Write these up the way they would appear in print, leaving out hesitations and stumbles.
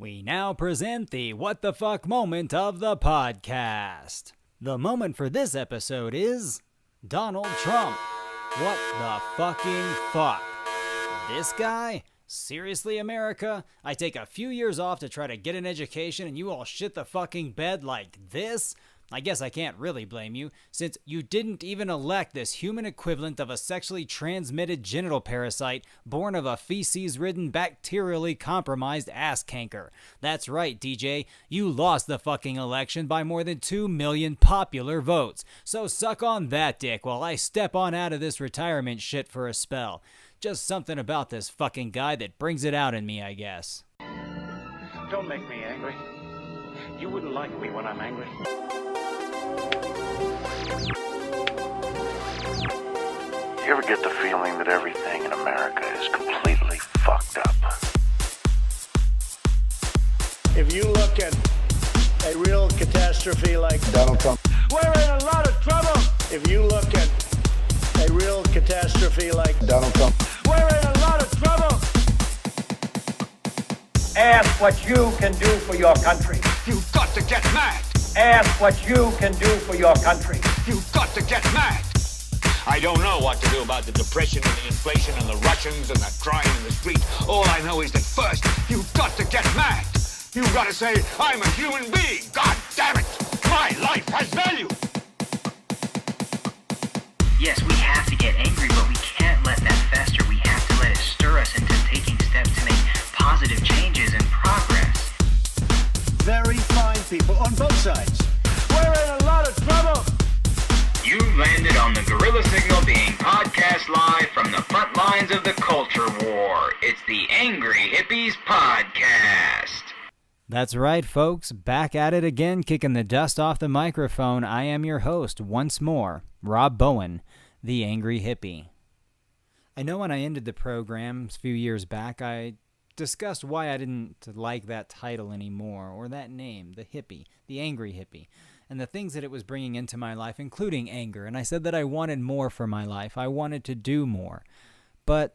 We now present the What the Fuck moment of the podcast. The moment for this episode is Donald Trump. What the fucking fuck? This guy? Seriously, America? I take a few years off to try to get an education and you all shit the fucking bed like this? I guess I can't really blame you, since you didn't even elect this human equivalent of a sexually transmitted genital parasite born of a feces-ridden, bacterially compromised ass canker. That's right, DJ, you lost the fucking election by more than 2 million popular votes. So suck on that dick while I step on out of this retirement shit for a spell. Just something about this fucking guy that brings it out in me, I guess. Don't make me angry. You wouldn't like me when I'm angry. You ever get the feeling that everything in America is completely fucked up? If you look at a real catastrophe like Donald Trump. we're in a lot of trouble. If you look at a real catastrophe like Donald Trump. we're in a lot of trouble. Ask what you can do for your country. You've got to get mad. Ask what you can do for your country. You've got to get mad. I don't know what to do about the depression and the inflation and the Russians and the crime in the street. All I know is that first, you've got to get mad. You've got to say, I'm a human being. God damn it. My life has value. Yes, we have to get angry, but we can't let that fester. We have to let it stir us into taking steps to make positive changes and progress. Very fine people on both sides. We're in a lot of trouble. You landed on the Gorilla Signal being podcast live from the front lines of the culture war. It's the Angry Hippies Podcast. That's right, folks. Back at it again, kicking the dust off the microphone. I am your host, once more, Rob Bowen, the Angry Hippie. I know when I ended the program a few years back, I discussed why I didn't like that title anymore, or that name, the hippie, the Angry Hippie, and the things that it was bringing into my life, including anger. And I said that I wanted more for my life. I wanted to do more. But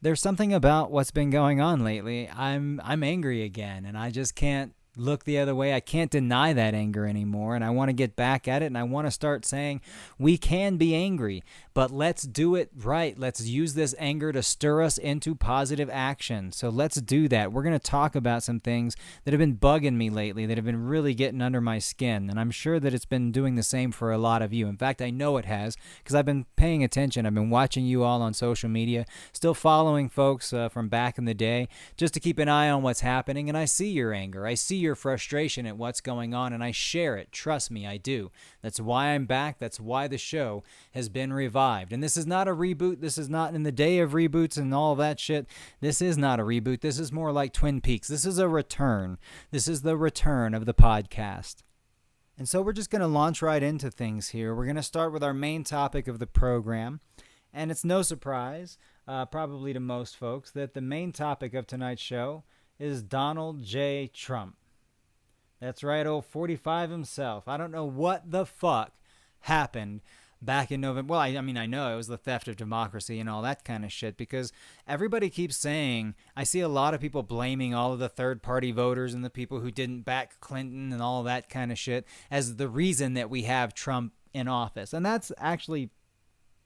there's something about what's been going on lately. I'm angry again, and I just can't look the other way. I can't deny that anger anymore, and I want to get back at it, and I want to start saying we can be angry, but let's do it right. Let's use this anger to stir us into positive action. So let's do that. We're going to talk about some things that have been bugging me lately, that have been really getting under my skin, and I'm sure that it's been doing the same for a lot of you. In fact, I know it has, because I've been paying attention. I've been watching you all on social media, still following folks from back in the day, just to keep an eye on what's happening, and I see your anger. I see your frustration at what's going on, and I share it. Trust me, I do. That's why I'm back. That's why the show has been revived. And this is not a reboot. This is not in the day of reboots and all that shit. This is not a reboot. This is more like Twin Peaks. This is a return. This is the return of the podcast. And so we're just going to launch right into things here. We're going to start with our main topic of the program. And it's no surprise, probably to most folks, that the main topic of tonight's show is Donald J. Trump. That's right, old 45 himself. I don't know what the fuck happened back in November. Well, I mean, I know it was the theft of democracy and all that kind of shit, because everybody keeps saying, I see a lot of people blaming all of the third-party voters and the people who didn't back Clinton and all that kind of shit as the reason that we have Trump in office. And that's actually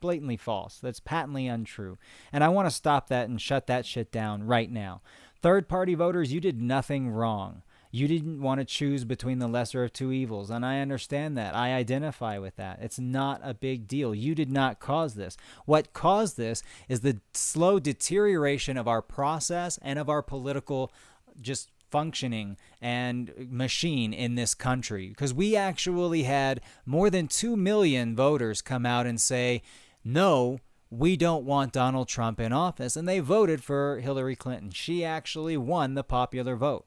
blatantly false. That's patently untrue. And I want to stop that and shut that shit down right now. Third-party voters, you did nothing wrong. You didn't want to choose between the lesser of two evils, and I understand that. I identify with that. It's not a big deal. You did not cause this. What caused this is the slow deterioration of our process and of our political just functioning and machine in this country, because we actually had more than 2 million voters come out and say, no, we don't want Donald Trump in office, and they voted for Hillary Clinton. She actually won the popular vote.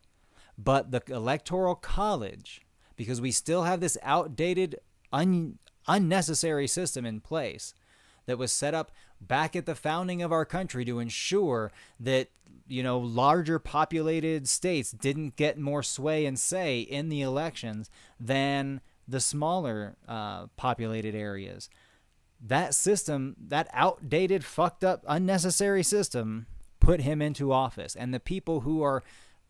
But the Electoral College, because we still have this outdated, unnecessary system in place that was set up back at the founding of our country to ensure that, larger populated states didn't get more sway and say in the elections than the smaller populated areas. That system, that outdated, fucked up, unnecessary system, put him into office. And the people who are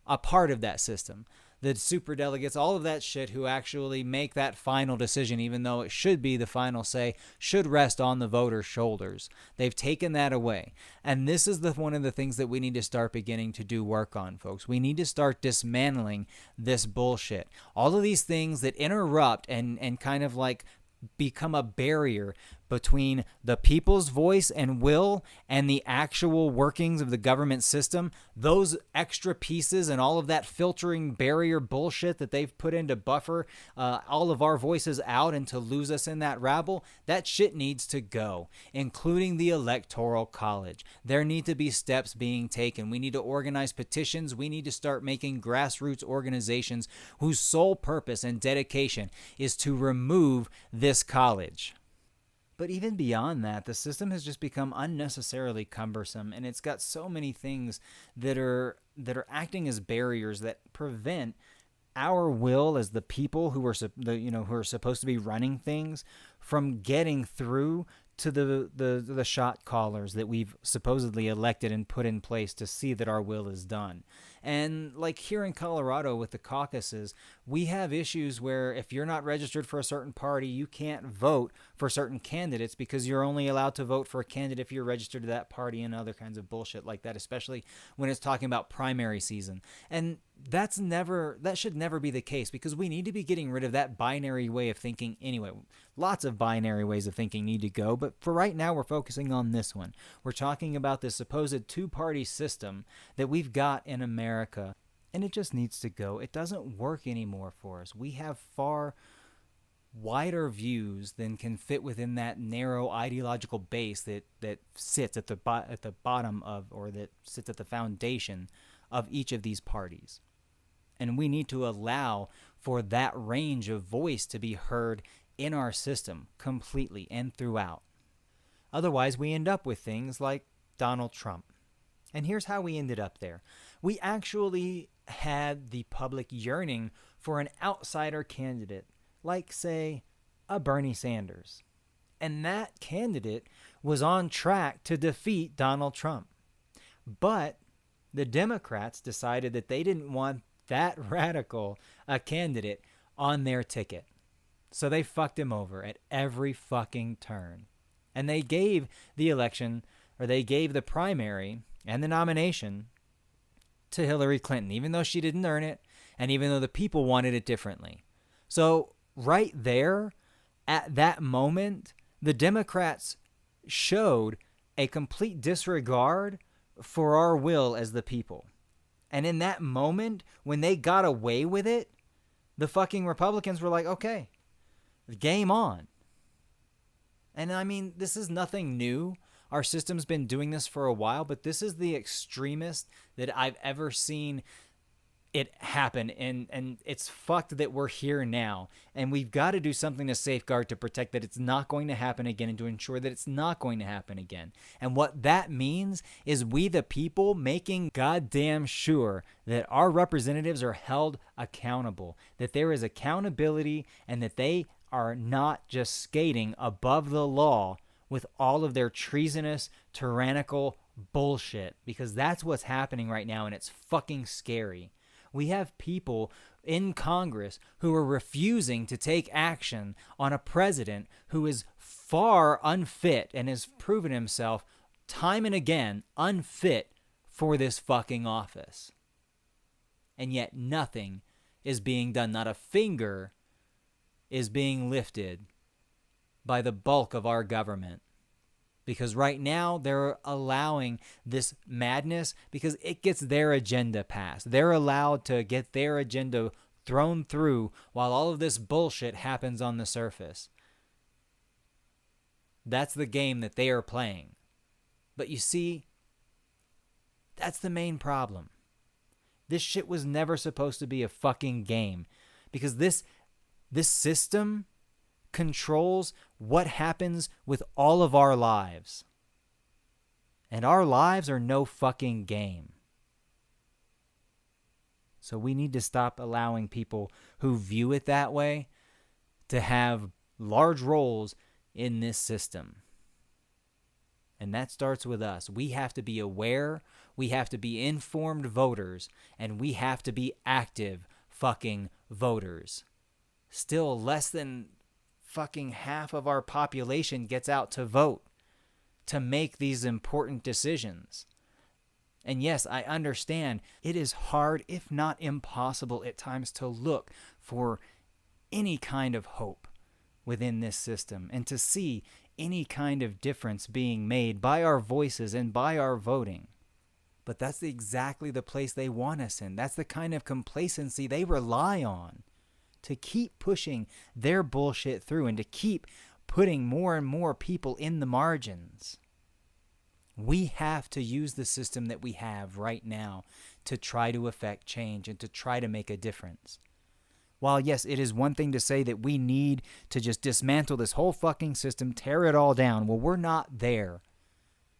a part of that system. The superdelegates, all of that shit who actually make that final decision, even though it should be the final say, should rest on the voters' shoulders. They've taken that away. And this is one of the things that we need to start beginning to do work on, folks. We need to start dismantling this bullshit. All of these things that interrupt and kind of like become a barrier between the people's voice and will and the actual workings of the government system, those extra pieces and all of that filtering barrier bullshit that they've put in to buffer all of our voices out and to lose us in that rabble, that shit needs to go, including the Electoral College. There need to be steps being taken. We need to organize petitions. We need to start making grassroots organizations whose sole purpose and dedication is to remove this college. But even beyond that, the system has just become unnecessarily cumbersome, and it's got so many things that are acting as barriers that prevent our will as the people who are supposed to be running things from getting through to the shot callers that we've supposedly elected and put in place to see that our will is done. And like here in Colorado with the caucuses, we have issues where if you're not registered for a certain party, you can't vote for certain candidates because you're only allowed to vote for a candidate if you're registered to that party and other kinds of bullshit like that, especially when it's talking about primary season. And that should never be the case because we need to be getting rid of that binary way of thinking anyway. Lots of binary ways of thinking need to go, but for right now we're focusing on this one. We're talking about this supposed two-party system that we've got in America, and it just needs to go. It doesn't work anymore for us. We have far wider views than can fit within that narrow ideological base that sits at the bottom of, or that sits at the foundation of each of these parties. And we need to allow for that range of voice to be heard in our system completely and throughout. Otherwise, we end up with things like Donald Trump. And here's how we ended up there. We actually had the public yearning for an outsider candidate, like, say, a Bernie Sanders. And that candidate was on track to defeat Donald Trump. But the Democrats decided that they didn't want that radical a candidate on their ticket. So they fucked him over at every fucking turn. And they gave the election, or they gave the primary and the nomination to Hillary Clinton, even though she didn't earn it, and even though the people wanted it differently. So right there, at that moment, the Democrats showed a complete disregard for our will as the people. And in that moment, when they got away with it, the fucking Republicans were like, okay, game on. And I mean, this is nothing new. Our system's been doing this for a while, but this is the extremist that I've ever seen it happen. And it's fucked that we're here now. And we've got to do something to safeguard, to protect that it's not going to happen again, and to ensure that it's not going to happen again. And what that means is we, the people, making goddamn sure that our representatives are held accountable, that there is accountability, and that they are not just skating above the law with all of their treasonous, tyrannical bullshit, because that's what's happening right now, and it's fucking scary. We have people in Congress who are refusing to take action on a president who is far unfit and has proven himself time and again unfit for this fucking office. And yet nothing is being done. Not a finger is being lifted by the bulk of our government. Because right now they're allowing this madness because it gets their agenda passed. They're allowed to get their agenda thrown through while all of this bullshit happens on the surface. That's the game that they are playing. But you see, that's the main problem. This shit was never supposed to be a fucking game. Because this system controls what happens with all of our lives. And our lives are no fucking game. So we need to stop allowing people who view it that way to have large roles in this system. And that starts with us. We have to be aware, we have to be informed voters, and we have to be active fucking voters. Still, less than fucking half of our population gets out to vote, to make these important decisions. And yes, I understand it is hard, if not impossible at times, to look for any kind of hope within this system and to see any kind of difference being made by our voices and by our voting. But that's exactly the place they want us in. That's the kind of complacency they rely on to keep pushing their bullshit through and to keep putting more and more people in the margins. We have to use the system that we have right now to try to affect change and to try to make a difference. While, yes, it is one thing to say that we need to just dismantle this whole fucking system, tear it all down. Well, we're not there.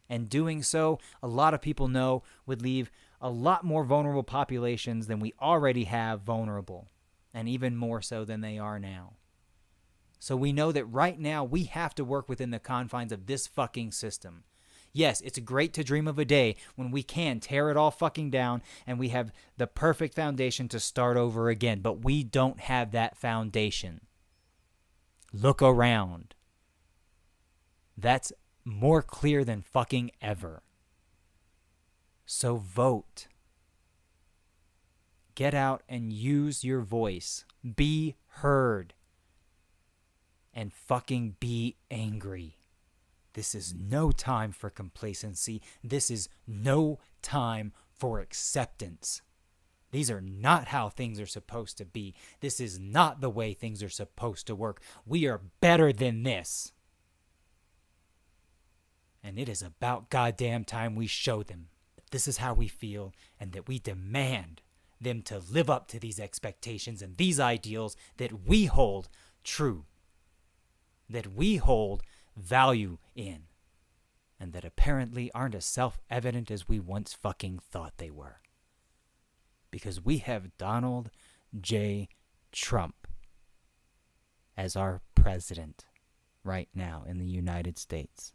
And doing so, a lot of people know, would leave a lot more vulnerable populations than we already have vulnerable, and even more so than they are now. So we know that right now we have to work within the confines of this fucking system. Yes, it's great to dream of a day when we can tear it all fucking down and we have the perfect foundation to start over again, but we don't have that foundation. Look around. That's more clear than fucking ever. So vote. Get out and use your voice. Be heard. And fucking be angry. This is no time for complacency. This is no time for acceptance. These are not how things are supposed to be. This is not the way things are supposed to work. We are better than this. And it is about goddamn time we show them that this is how we feel and that we demand them to live up to these expectations and these ideals that we hold true, that we hold value in, and that apparently aren't as self-evident as we once fucking thought they were. Because we have Donald J. Trump as our president right now in the United States.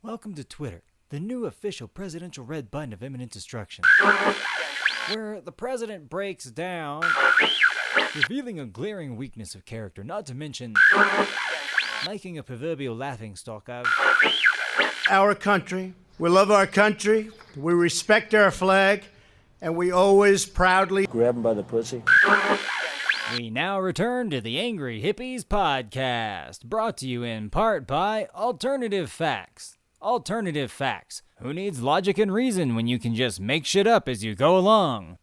Welcome to Twitter, the new official presidential red button of imminent destruction, where the president breaks down, revealing a glaring weakness of character, not to mention making a proverbial laughingstock of Our country. We love our country. We respect our flag. And we always proudly grab him by the pussy. We now return to the Angry Hippies Podcast, brought to you in part by Alternative Facts. Alternative Facts. Who needs logic and reason when you can just make shit up as you go along?